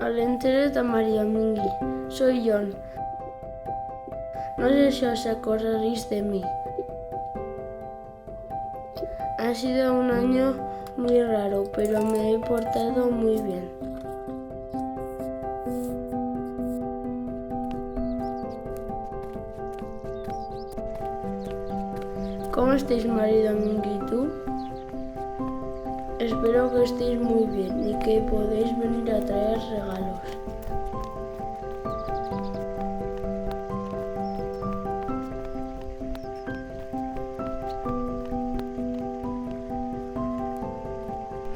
Alentzero eta María Mingui. Soy John. No sé si os acordaréis de mí. Ha sido un año muy raro, pero me he portado muy bien. ¿Cómo estáis, marido Mingui, y tú? Espero que estéis muy bien y que podáis venir a traer regalos.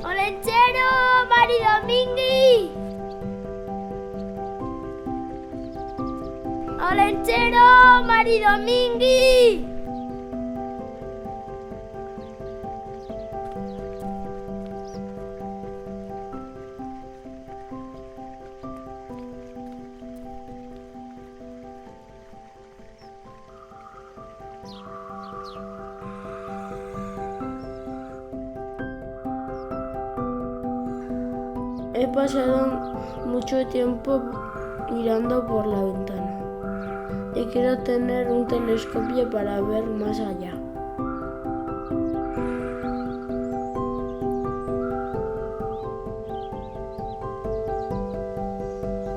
¡Olenchero, marido Mingui! ¡Olenchero, marido Mingui! He pasado mucho tiempo mirando por la ventana y quiero tener un telescopio para ver más allá.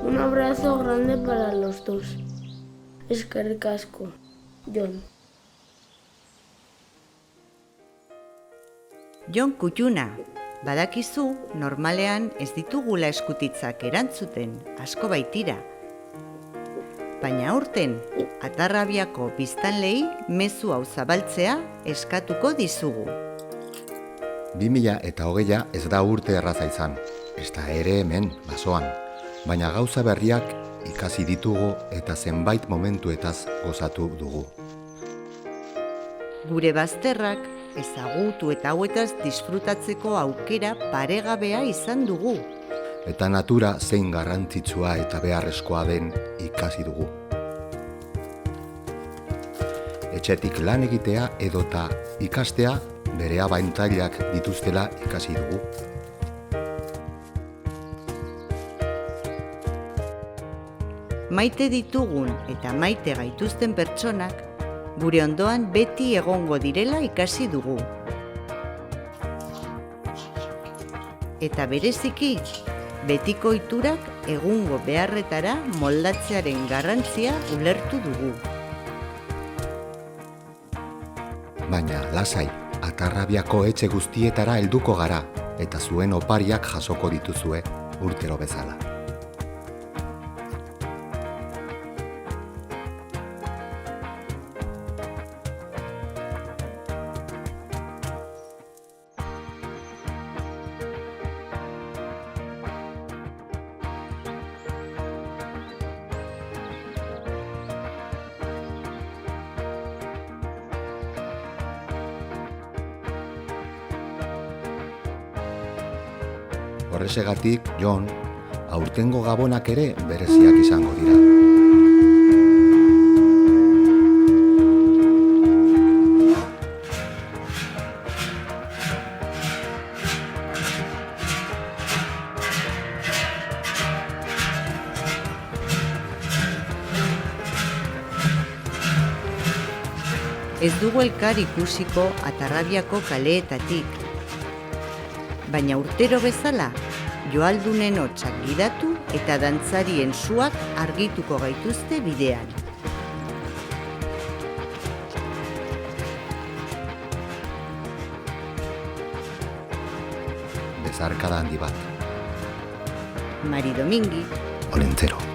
Un abrazo grande para los dos. Eskerrik asko, John. Jon Kutxuna, badakizu normalean ez ditugula eskutitzak erantzuten, asko baitira. Baina aurten, Atarrabiako biztanleei mezu hau zabaltzea eskatuko dizugu. 2020 ez da urte erraza izan, ez da ere hemen, basoan, baina gauza berriak ikasi ditugu eta zenbait momentuetaz gozatu dugu. Gure bazterrak ezagutu eta hauetaz disfrutatzeko aukera paregabea izan dugu. Eta natura zein garrantzitsua eta beharrezkoa den ikasi dugu. Etxetik lan egitea edota ikastea bere abantailak dituztela ikasi dugu. Maite ditugun eta maite gaituzten pertsonak gure ondoan beti egongo direla ikasi dugu. Eta bereziki, betiko ohiturak egungo beharretara moldatzearen garrantzia ulertu dugu. Baina lasai, Atarrabiako etxe guztietara helduko gara eta zuen opariak jasoko dituzue urtero bezala. Horrezegatik, Jon, aurtengo gabonak ere bereziak izango dira. Ez dugu elkar ikusiko Atarrabiako kaleetatik. Baina urtero bezala, joaldunen hotsak gidatu eta dantzarien suak argituko gaituzte bidean. Bezarkada handi bat. Marido Mingui, Olentzero.